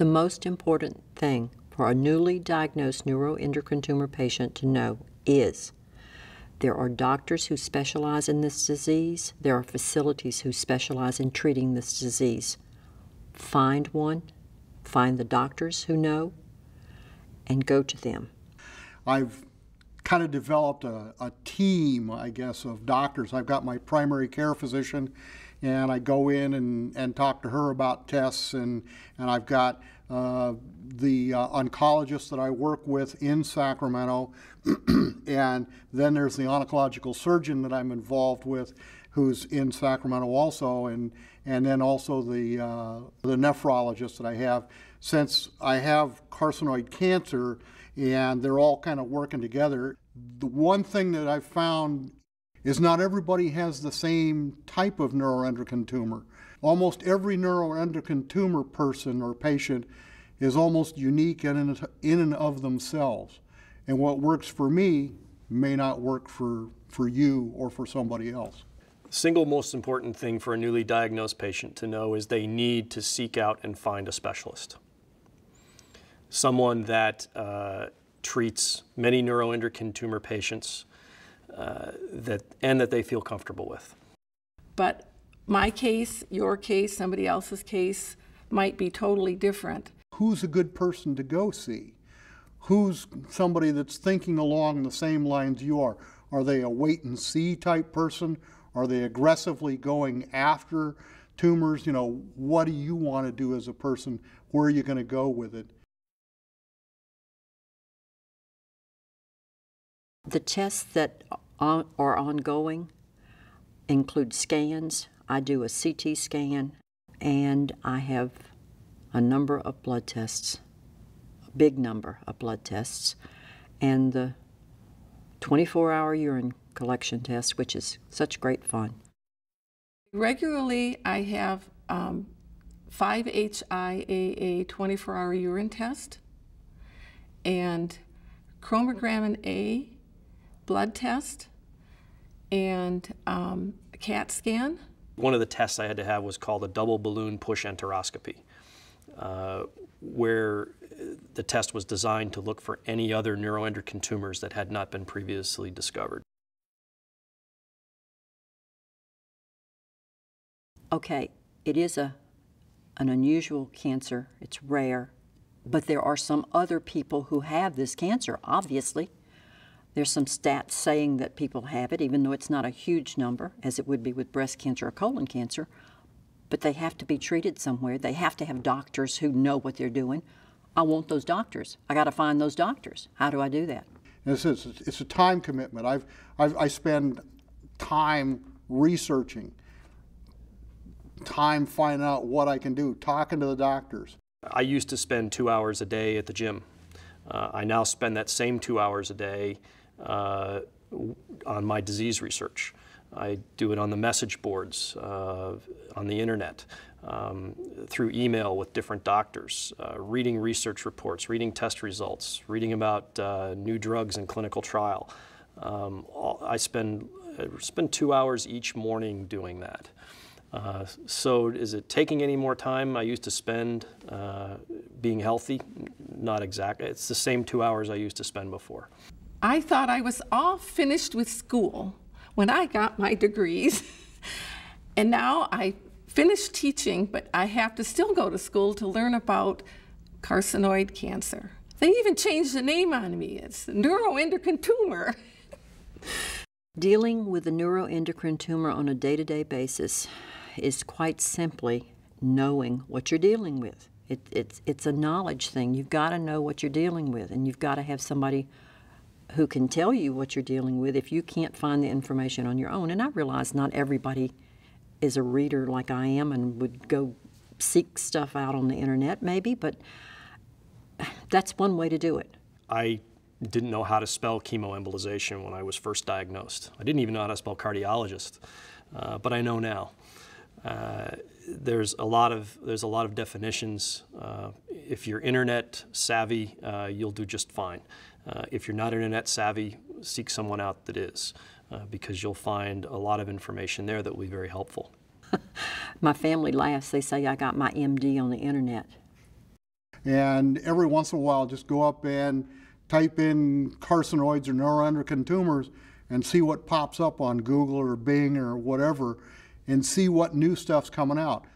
The most important thing for a newly diagnosed neuroendocrine tumor patient to know is there are doctors who specialize in this disease. There are facilities who specialize in treating this disease. Find one, find the doctors who know, and go to them. I've kind of developed a team, I guess, of doctors. I've got my primary care physician, and I go in and talk to her about tests, and I've got the oncologist that I work with in Sacramento, and then there's the oncological surgeon that I'm involved with who's in Sacramento also, and then also the nephrologist that I have. Since I have carcinoid cancer and they're all kind of working together, the one thing that I've found is not everybody has the same type of neuroendocrine tumor. Almost every neuroendocrine tumor person or patient is almost unique in and of themselves. And what works for me may not work for you or for somebody else. The single most important thing for a newly diagnosed patient to know is they need to seek out and find a specialist. Someone that treats many neuroendocrine tumor patients that they feel comfortable with. But my case, your case, somebody else's case might be totally different. Who's a good person to go see? Who's somebody that's thinking along the same lines you are? Are they a wait and see type person? Are they aggressively going after tumors? You know, what do you want to do as a person? Where are you going to go with it? The tests that are ongoing include scans. I do a CT scan, and I have a number of blood tests, a big number of blood tests, and the 24-hour urine collection test, which is such great fun. Regularly, I have 5-HIAA 24-hour urine test and chromogramin A blood test and a CAT scan. One of the tests I had to have was called a double balloon push enteroscopy, where the test was designed to look for any other neuroendocrine tumors that had not been previously discovered. Okay, it is an unusual cancer. It's rare, but there are some other people who have this cancer, obviously. There's some stats saying that people have it, even though it's not a huge number, as it would be with breast cancer or colon cancer, but they have to be treated somewhere. They have to have doctors who know what they're doing. I want those doctors. I got to find those doctors. How do I do that? It's a time commitment. I spend time researching, time finding out what I can do, talking to the doctors. I used to spend 2 hours a day at the gym. I now spend that same 2 hours a day on my disease research. I do it on the message boards, on the internet, through email with different doctors, reading research reports, reading test results, reading about new drugs in clinical trial. I spend 2 hours each morning doing that. So is it taking any more time I used to spend being healthy? Not exactly. It's the same 2 hours I used to spend before. I thought I was all finished with school when I got my degrees. And now I finished teaching, but I have to still go to school to learn about carcinoid cancer. They even changed the name on me. It's neuroendocrine tumor. Dealing with a neuroendocrine tumor on a day-to-day basis is quite simply knowing what you're dealing with. It's a knowledge thing. You've got to know what you're dealing with, and you've got to have somebody who can tell you what you're dealing with if you can't find the information on your own. And I realize not everybody is a reader like I am and would go seek stuff out on the internet maybe, but that's one way to do it. I didn't know how to spell chemoembolization when I was first diagnosed. I didn't even know how to spell cardiologist, but I know now. There's a lot of definitions. If you're internet savvy, you'll do just fine. If you're not internet savvy, seek someone out that is, because you'll find a lot of information there that will be very helpful. My family laughs. They say I got my MD on the internet. And every once in a while, just go up and type in carcinoids or neuroendocrine tumors and see what pops up on Google or Bing or whatever, and see what new stuff's coming out.